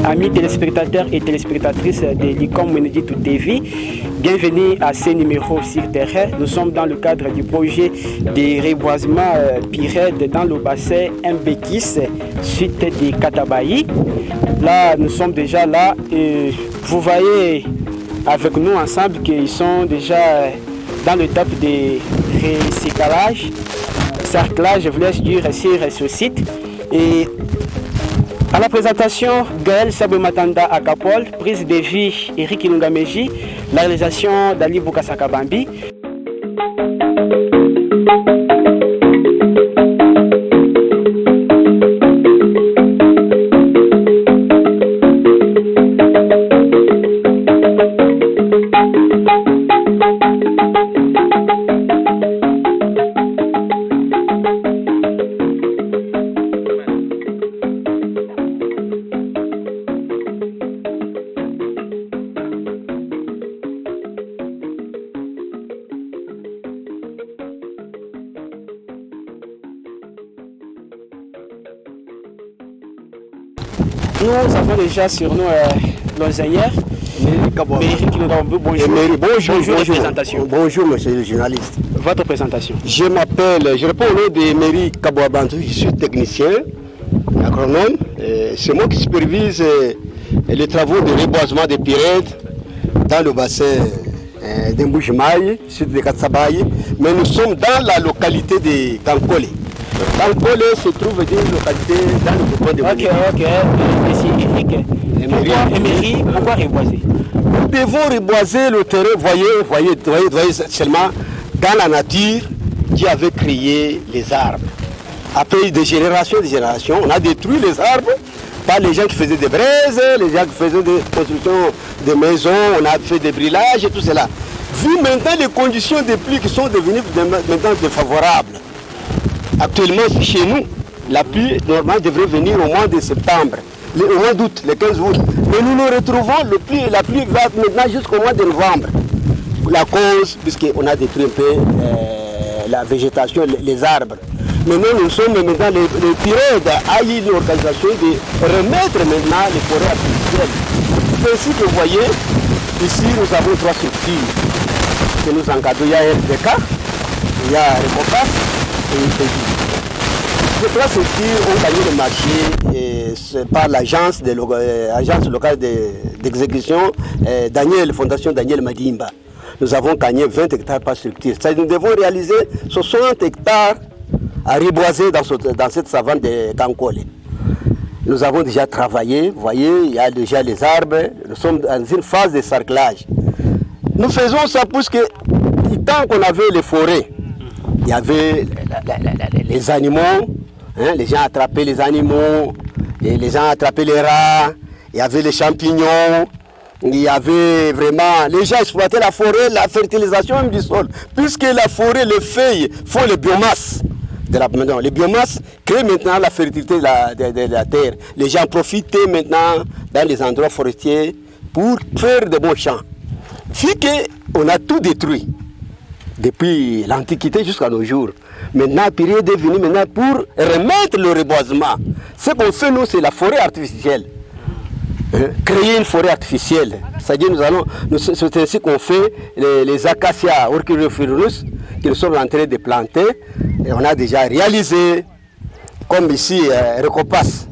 amis téléspectateurs et téléspectatrices de l'ICOM Weneditu TV. Bienvenue à ce numéro sur terrain. Nous sommes dans le cadre du projet de reboisement Pirède dans le bassin Mbekis, suite de Katabayi. Là, nous sommes déjà là et vous voyez avec nous ensemble qu'ils sont déjà dans l'étape de recyclage, cerclage, je voulais dire, sur ce site. Et à la présentation, Gaël Sabematanda Akapol, prise de vie Eric Ilungameji, la réalisation d'Ali Boukasakabambi. Nous avons déjà sur nous l'ingénieur Bonjour, présentation. Bonjour, monsieur le journaliste. Votre présentation. Je réponds au nom de Mairie Kabouabantou, je suis technicien, agronome. C'est moi qui supervise les travaux de reboisement des Pirèdes dans le bassin d'Mboujimaï, sud de Katsabaye. Mais nous sommes dans la localité de Kankole. Kankole se trouve dans une localité dans le groupe de Mairie. Ok. Monsieur pourquoi reboiser? Nous devons reboiser le terrain, voyez seulement dans la nature qui avait créé les arbres. Après des générations, on a détruit les arbres par les gens qui faisaient des braises, les gens qui faisaient des constructions de maisons, on a fait des brillages et tout cela. Vu maintenant les conditions de pluie qui sont devenues maintenant défavorables. Actuellement, chez nous, la pluie normale devrait venir au mois de septembre, au mois d'août, le 15 août. Mais nous nous retrouvons, la pluie va maintenant jusqu'au mois de novembre. La cause, puisqu'on a détruit un peu la végétation, les arbres. Maintenant, nous sommes maintenant, les Pirèdes a eu l'organisation de remettre maintenant les forêts artificielles. Ainsi que vous voyez, ici nous avons 3 structures que nous encadrons. Il y a RDK, il y a Recopas et il fait. Les 3 structures ont gagné le marché par l'agence locale d'exécution Fondation Daniel Madimba. Nous avons gagné 20 hectares par structure. Nous devons réaliser 60 hectares à reboiser dans cette savane de Kankole. Nous avons déjà travaillé, vous voyez, il y a déjà les arbres, nous sommes dans une phase de cerclage. Nous faisons ça parce que tant qu'on avait les forêts, il y avait les animaux, les gens attrapaient les animaux, et les gens attrapaient les rats, il y avait les champignons, il y avait vraiment, les gens exploitaient la forêt, la fertilisation même du sol, puisque la forêt, les feuilles font les biomasses. Les biomasses créent maintenant la fertilité de la terre. Les gens profitent maintenant dans les endroits forestiers pour faire de bons champs. Vu qu'on a tout détruit depuis l'Antiquité jusqu'à nos jours. Maintenant, Pirède est venu maintenant pour remettre le reboisement. Ce qu'on fait, nous, c'est la forêt artificielle. Créer une forêt artificielle. C'est-à-dire, c'est ainsi qu'on fait les acacias orchidophyllus que nous sommes en train de planter. Et on a déjà réalisé, comme ici, Recopas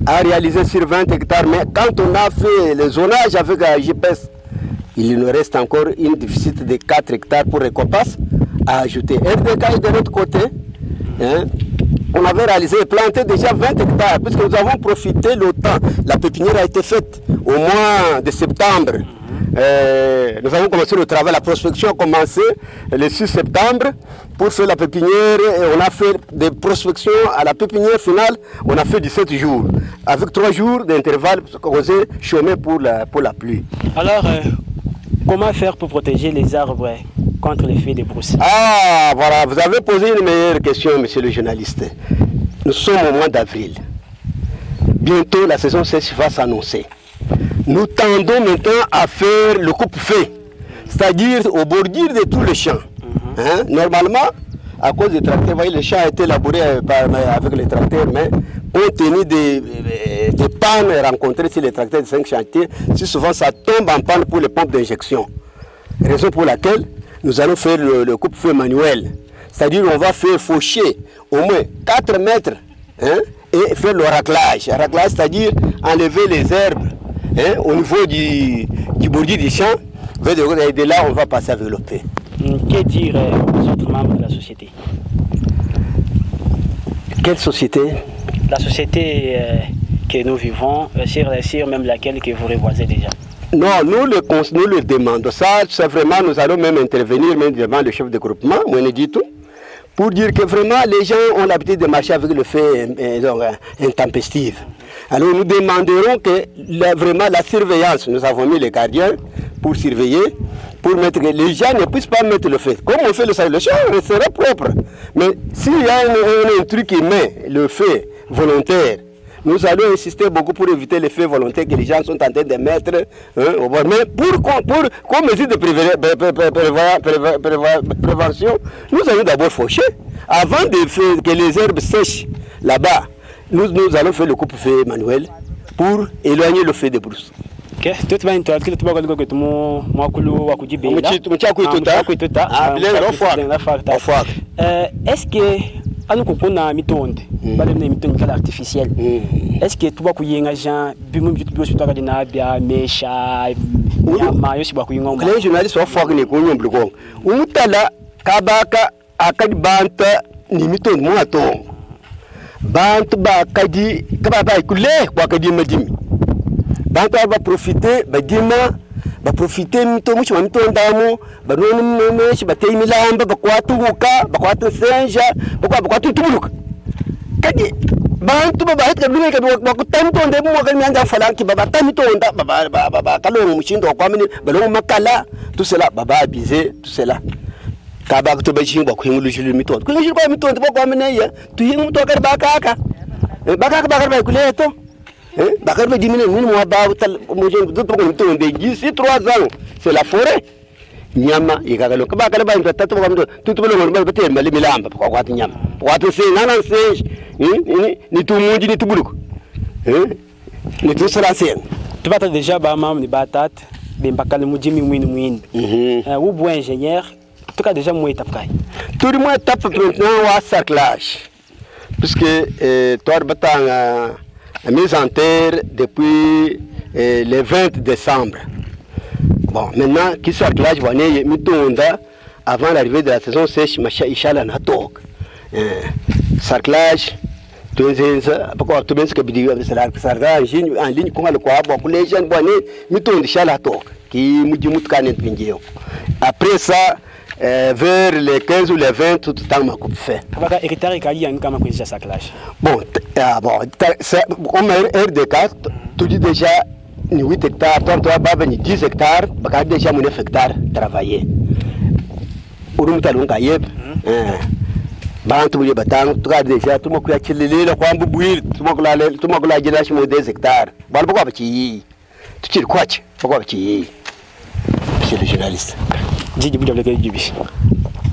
a réalisé sur 20 hectares. Mais quand on a fait le zonage avec la GPS, il nous reste encore une déficit de 4 hectares pour Recopas à ajouter. RDK est de l'autre côté. On avait réalisé et planté déjà 20 hectares, puisque nous avons profité le temps. La pépinière a été faite au mois de septembre. Nous avons commencé le travail, la prospection a commencé le 6 septembre pour faire la pépinière. Et on a fait des prospections à la pépinière finale, on a fait 17 jours, avec 3 jours d'intervalle causé chômé pour la pluie. Alors, comment faire pour protéger les arbres contre l'effet des brousses? Ah, voilà, vous avez posé une meilleure question, monsieur le journaliste. Nous sommes au mois d'avril. Bientôt, la saison sèche va s'annoncer. Nous tendons maintenant à faire le coupe-feu, c'est-à-dire au bordure de tous les champs. Normalement, à cause des tracteurs, vous voyez, le champ a été labouré avec les tracteurs, mais compte tenu des des pannes rencontrées sur les tracteurs de 5 chantiers, si souvent ça tombe en panne pour les pompes d'injection. Raison pour laquelle nous allons faire le coupe-feu manuel. C'est-à-dire qu'on va faire faucher au moins 4 mètres, hein, et faire le raclage. Raclage, c'est-à-dire enlever les herbes, hein, au niveau du bordure du champ. Et de là, on va passer avec le feu. Que dire aux autres membres de la société? Quelle société? La société que nous vivons, sur même laquelle que vous revoisez déjà. Non, nous le demandons. Ça, c'est vraiment, nous allons même intervenir même devant le chef de groupement, on dit tout, pour dire que vraiment les gens ont l'habitude de marcher avec le feu intempestif. Alors nous demanderons que vraiment la surveillance, nous avons mis les gardiens pour surveiller, pour mettre que les gens ne puissent pas mettre le feu. Comme on fait le champ restera propre. Mais s'il y a un truc qui met le feu volontaire, nous allons insister beaucoup pour éviter les faits volontaires que les gens sont en train de mettre. Hein, mais comme mesure de prévention, nous allons d'abord faucher. Avant que les herbes sèchent là-bas, nous allons faire le coupe-feu manuel pour éloigner le feu de brousse. Ok, tout va être tout va être que tout est-ce que nous connaissons mitonde balem mitonde kala artificielle est-ce que tu vas kuyenga Jean bimu bitu hospital kadina bia mesha nyama yosi ba kuyinga les journalistes wa fog ne ko nyomble ko umutala kabaka akadi banta ni mitonde mo ato bant ba kadi kababa kule kwa kadi madimi banta ba profiter ba dima ba profiter mito mucho mito ndamo ba nono meshi ba tei milamba ba kwatuka ba kwatu senja ba kwatu tumuruka kadi bantu ba hita dume kadi ba kutanto ndemo mo kadi nyanja falanki ba tamito nda ba kalongo mushindo kwa mini ba longo makala tout cela baba abusé tout cela kaba to ba shingo ko ngulu shulu mito ko ngulu ba mito ba kwa mini ya tu hingu to kadi ba kaka ba kuleto bakar ba dimine min mo ba tal mo je do ko to de 3 ans c'est la forêt nyama ikagalo ka ba kala ba nta to ko to lo ba te mali milamba ko kwati nyama kwati se nana se ni tu munji ni tu buluko ni tu sala sen tu bata déjà ba mam ni batat be mbakale mujimi mwini ou bon ingénieur en tout cas déjà moi étape kai tout le monde étape maintenant wa cerclage puisque toi batanga mise en terre depuis le 20 décembre. Bon, maintenant, qui cerclage va venir mitonda avant l'arrivée de la saison sèche, macha ishala na tok. Cerclage, tout bien ce que bidigo avec cerclage en ligne comme le quoi, bon, les gens vont venir mitonda ishala tok, qui mujimut kanet pingeo. Après ça, vers les 15 ou les 20, tout le temps m'a coupé fait. Bon, comme RD4, tu dis déjà 8 hectares, toi, 10 hectares, bah, déjà 9 hectares travailler. Pour nous, tu as un bantu buye batang tu as déjà tout le monde qui a le quoi bouillir tout le monde a déjà 10 hectares. Bon, pourquoi pas tu dis quoi? Pourquoi tu monsieur le journaliste? Jiji buja bleke jibi.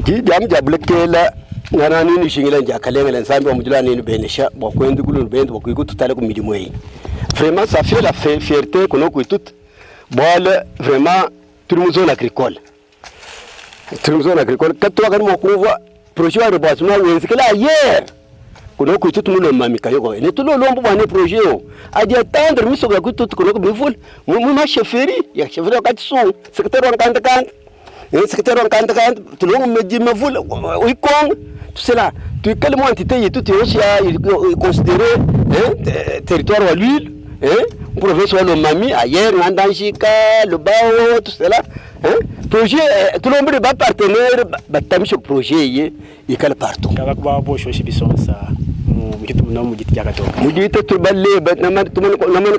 Jiji amja bleke la ngana nini shingila nja kalenga la nsambi wa mujula nini benesha bo kwendi kulu bendo bo kuikutu tale ku midimwe. Vraiment ça fait la fierté qu'on a kuitutu. Bon vraiment tout le monde zone agricole. Tout le monde zone agricole quand toi quand mo kuva projet wa reboisement wenzikela hier. Kuno kuitutu mulo mamika yoko. Ne tulo lombo bane projet o. Adi attendre miso ga kuitutu kuno biful. Mu ma chefferie ya chefferie wakati son secrétaire wa kanda secrétaire en canton tout le monde me dit mais vous oui con tout cela tu quelle entité tout est aussi considéré territoire à l'huile province le mami ailleurs Nandanjika le Bao tout cela projet tout le monde va partenaire batami ce projet il quel partout kaba kwa bo shoshi bisonsa mukitu na mujiti yakato mujiti to balle batna to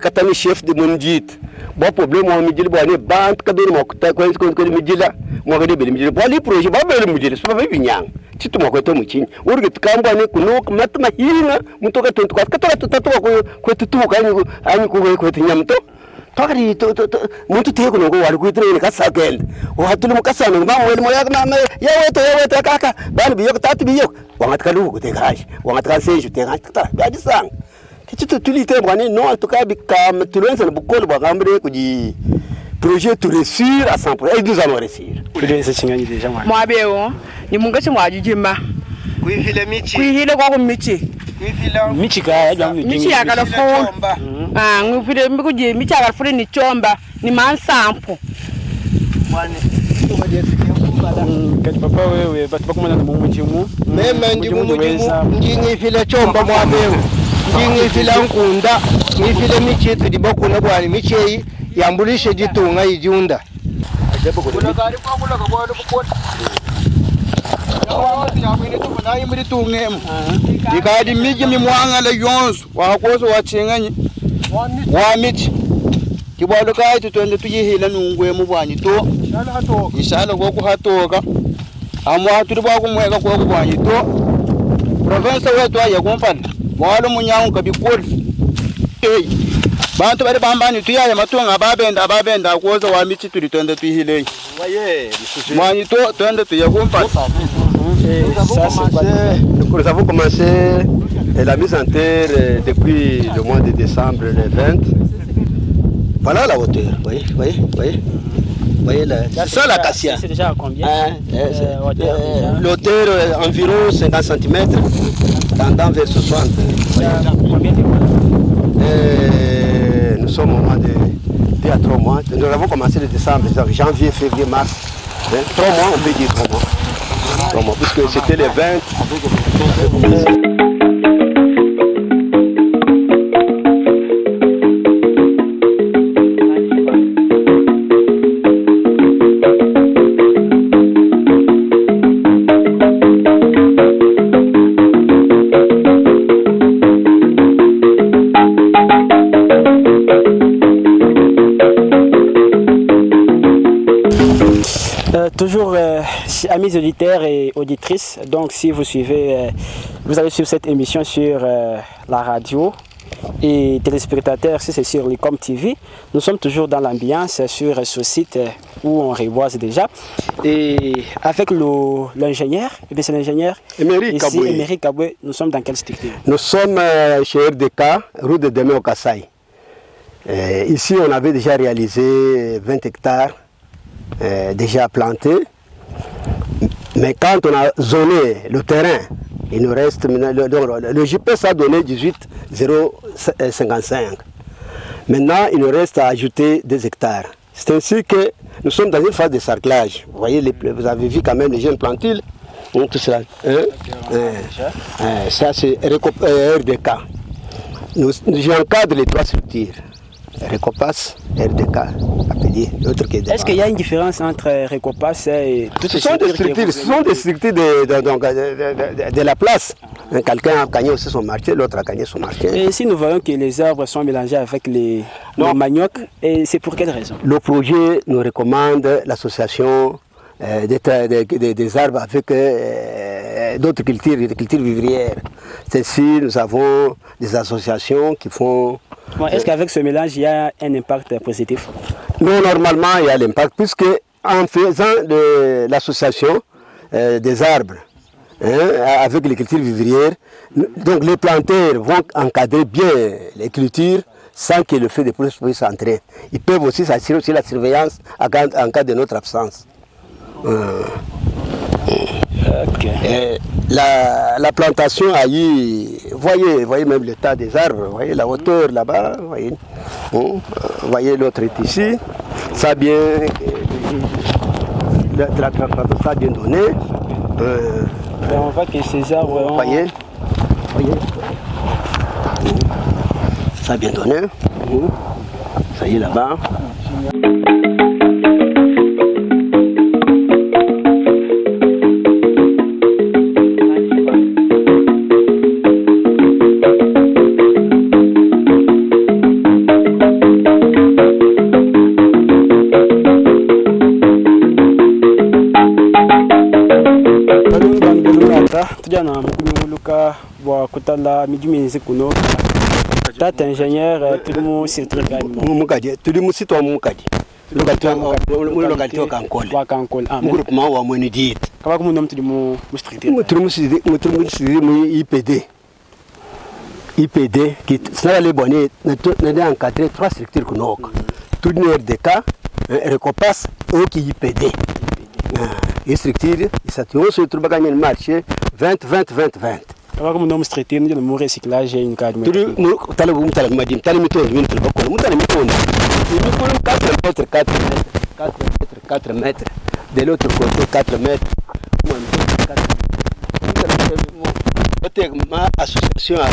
katani chef de mujiti bon problème on me dit bon bande kadori mo ko mijila mo ko de mijila bon li projet ba be mijila so ba binyang titu mo ko to muchin urge tukamba ne kuno matma hina mutoka 24 katara ko tutu ko ani ko tinyamto pakari to muntu te ko ngo wali kuitre ka sakend o hatulu mukasano ba mo yak na ya weto kaka bani biyo tatu biyo wangat kalu ko te gash wangat kan seju te gash ta ba disang tu lité brani non en tout cas comme tout le monde beaucoup le bagambre que du projet tout réussir à 100% et nous allons réussir. Moi béo ni munga ci waju jimba kuy file michi kuy hile ko michi michi ka ya michi ya kala fo ngu file mi ko je michi ya fo ni chomba ni man sampo mwane kati papa wewe batu bakumana na mumujimu meme ndi mumujimu ndingi file chomba mwa béo ndingi file nkunda ni file michi tudi bakuna bwani michi yi yambulishe jitunga yijiunda kuna gari kwa kula ka bwani bukot ikadi miji mimwanga le yonso wakoso wachenganyi wa miti kibwalo kai tutwende tuyihila nungwe mubwanyi to ishala ko kuhatoka amwa turi bwa kumweka ko kubwanyi to province wetu ya kumpana mwalo munyangu kabikoli bantu bari bambani tuyaya matunga babenda koza wa miti turi twende tuyihile mwanyi to twende tuyakumpana. Nous avons commencé la mise en terre depuis le mois de décembre le 20. Voilà la hauteur, voyez là. C'est ça l'acacia. C'est déjà à combien l'hauteur environ 50 cm, tendant vers 60. Nous sommes au mois de 2 à 3 mois. Nous avons commencé le décembre, janvier, février, mars. 3 mois, on peut dire 3 mois. Puisque c'était les 20. Toujours, amis auditeurs et auditrices, donc si vous suivez, vous allez suivre cette émission sur la radio et téléspectateurs, si c'est sur l'ICOM TV, nous sommes toujours dans l'ambiance sur ce site où on reboise déjà. Et avec l'ingénieur, et bien c'est l'ingénieur Emery Kaboué, nous sommes dans quelle structure? Nous sommes chez RDK, rue de Deme au Kassai. Ici, on avait déjà réalisé 20 hectares. Déjà planté, mais quand on a zoné le terrain, il nous reste le GPS a donné 18,055. Maintenant, il nous reste à ajouter des hectares. C'est ainsi que nous sommes dans une phase de sarclage. Vous voyez, vous avez vu quand même les jeunes plantules, tout cela. Ça c'est RDK. J'encadre les 3 structures. Recopas, RDK, appelé l'autre qui est. Est-ce qu'il y a une différence entre Recopas et toutes ces structures? Ce sont des structures de la place. Quelqu'un a gagné aussi son marché, l'autre a gagné son marché. Et si nous voyons que les arbres sont mélangés avec les maniocs, et c'est pour quelle raison? Le projet nous recommande l'association des arbres avec d'autres cultures, des cultures vivrières. C'est-à-dire nous avons des associations qui font... Est-ce qu'avec ce mélange, il y a un impact positif? Non, normalement, il y a l'impact, puisque en faisant l'association des arbres avec les cultures vivrières, donc les planteurs vont encadrer bien les cultures sans que le feu de police puisse entrer. Ils peuvent aussi s'assurer aussi la surveillance en cas de notre absence. Okay. La plantation a eu, voyez même l'état des arbres, voyez la hauteur là-bas, voyez l'autre est ici, ça a bien, ça a bien donné. On voit que ces arbres ont... Voyez, ça a bien donné, ça y est là-bas. tujana mukunyuluka wa kutala mijuminzi kuno tata ingénieur tulimu sirtrikani mukaje tulimu sitwa mukaje lokati wa kankol groupement wa mwenidit kaba kumu nom tulimu mustricté mutulimu IPD IPD, qui sont les bonnes, nous avons encadré 3 structures que nous tout le RDK, Recopass et qui IPD. Une structure, ça se trouve dans le marché 20-20-20-20. Agora como nome traiter no reciclagem em cada tudo no tala vum tala madim tala mito min tala bakon mu tala mito e no por 4 mètres de l'autre côté 4 mètres moi 4 até uma association à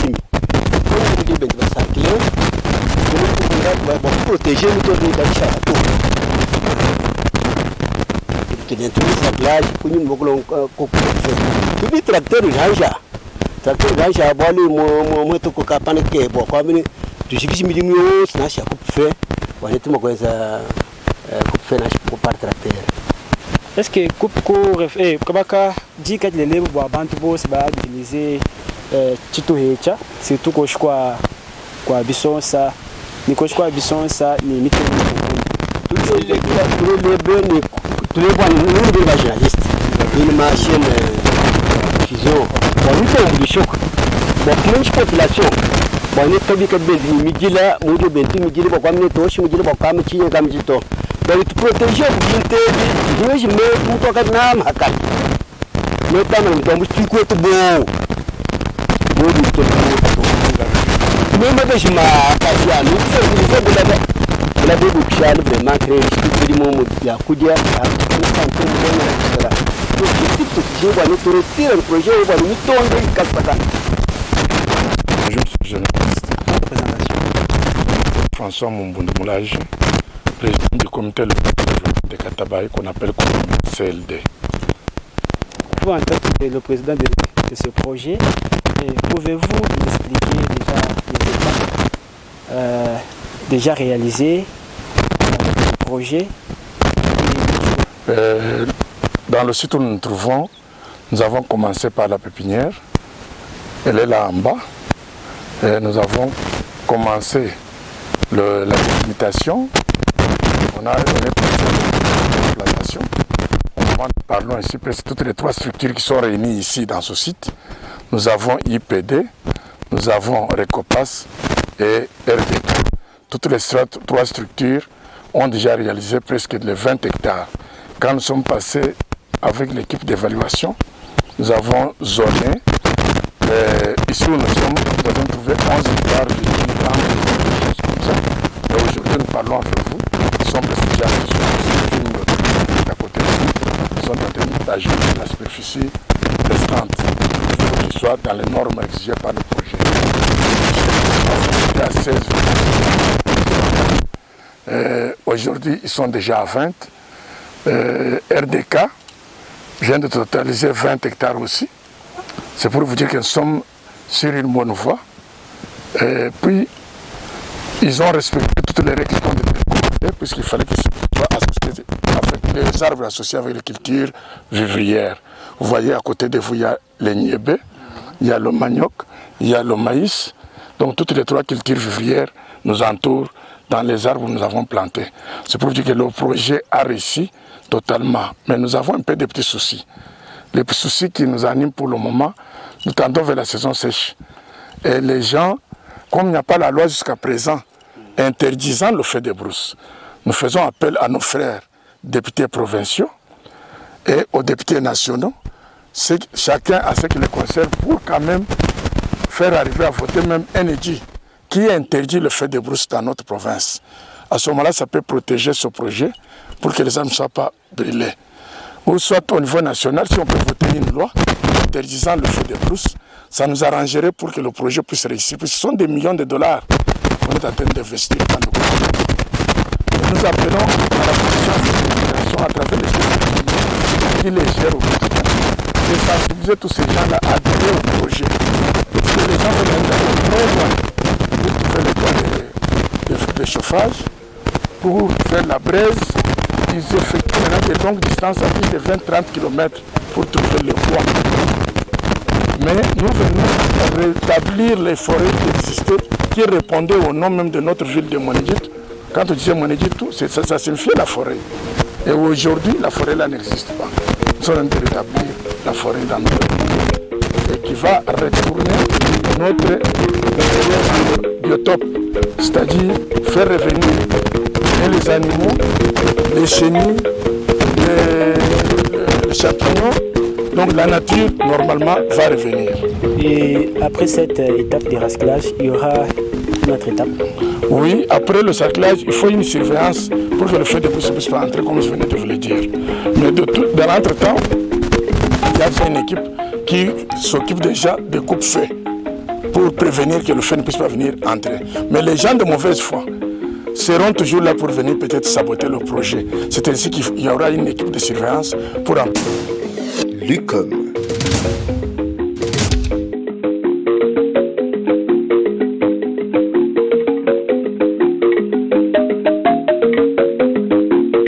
time como de bem passar cliente como proteger o todo da chata que dentro dessa plage punho um pouco tudo tractor já boli muito com capana que bom como tu chiques me diminuiu na chapa fé quando tu uma coisa fé na chapa para tractor est-ce que kabaka dica de levo bo abantu bose ba utiliser tito hecha surtout com a bisonça ni com a bisonça ni mito tudo les bonnes nous des journalistes une machine diffusion bon nous sommes du choc bon plus population bon ne tabi ka ben migila mudo benti migila ba kwamne to shi migila ba kwamne ci ngam ci to donc tu protéger binte bi je me pour to ka na makal ne pas non to mu ci ko to bo du to même je ma passion nous c'est de la bébu chal vraiment créer ce qui moment ya kudia ya santé de la tout ce qui va nous retirer le projet va nous tomber capata. Je suis journaliste. François Mumbundu Moulage, président du comité de Katabaye qu'on appelle CLD. Vous en tant que le président de ce projet, pouvez-vous nous expliquer déjà les étapes déjà réalisé le projet? Dans le site où nous nous trouvons, nous avons commencé par la pépinière. Elle est là en bas. Et nous avons commencé la délimitation. On est passé à la plantation. Parlons ici presque toutes les 3 structures qui sont réunies ici dans ce site. Nous avons IPD, nous avons Recopass et RDK. Toutes les 3 structures ont déjà réalisé presque les 20 hectares. Quand nous sommes passés avec l'équipe d'évaluation, nous avons zoné. Ici où nous sommes, nous avons trouvé 11 hectares de choses comme ça. Et aujourd'hui, nous parlons avec vous. Ils sont presque déjà à côté ici. Ils sont en train d'agir la superficie restante. Il faut qu'ils soient dans les normes exigées par le projet. À 16 aujourd'hui, ils sont déjà à 20. RDK vient de totaliser 20 hectares aussi. C'est pour vous dire que nous sommes sur une bonne voie. Puis, ils ont respecté toutes les règles qu'on devait respecter, puisqu'il fallait qu'ils soient associés avec les arbres associés avec les cultures vivrières. Vous voyez, à côté de vous, il y a les niébés, il y a le manioc, il y a le maïs. Donc, toutes les 3 cultures vivrières nous entourent dans les arbres que nous avons plantés. C'est pour dire que le projet a réussi totalement. Mais nous avons un peu de petits soucis. Les soucis qui nous animent pour le moment, nous tendons vers la saison sèche. Et les gens, comme il n'y a pas la loi jusqu'à présent interdisant le feu de brousse, nous faisons appel à nos frères députés provinciaux et aux députés nationaux, chacun a ce qui le concerne pour quand même faire arriver à voter même un édit qui interdit le feu de brousse dans notre province. À ce moment-là, ça peut protéger ce projet pour que les arbres ne soient pas brûlés. Ou soit au niveau national, si on peut voter une loi interdisant le feu de brousse, ça nous arrangerait pour que le projet puisse réussir. Parce que ce sont des millions de dollars qu'on est en train d'investir dans le projet. Nous appelons à la position de l'administration à travers les choses qui les gèrent au quotidien, de sensibiliser tous ces gens-là à adhérer au projet. Parce que les gens veulent aller très loin pour trouver les points de chauffage, pour faire la braise. Ils effectuent maintenant des longues distances à plus de 20-30 km pour trouver le bois. Mais nous venons rétablir les forêts qui existaient, qui répondaient au nom même de notre ville de Monedjit. Quand on disait Monedjit, ça signifiait la forêt. Et aujourd'hui, la forêt là n'existe pas. Nous sommes en train de rétablir la forêt dans notre ville et qui va retourner notre biotope, c'est-à-dire faire revenir les animaux, les chenilles, les champignons. Donc la nature, normalement, va revenir. Et après cette étape de recyclage, il y aura une autre étape? Oui, après le cerclage, il faut une surveillance pour que le feu de pousse ne puisse pas entrer, comme je venais de vous le dire. Mais dans l'entretemps, il y a une équipe qui s'occupe déjà de coupe-feu pour prévenir que le feu ne puisse pas venir entrer. Mais les gens de mauvaise foi seront toujours là pour venir peut-être saboter le projet. C'est ainsi qu'il y aura une équipe de surveillance pour... Lucom.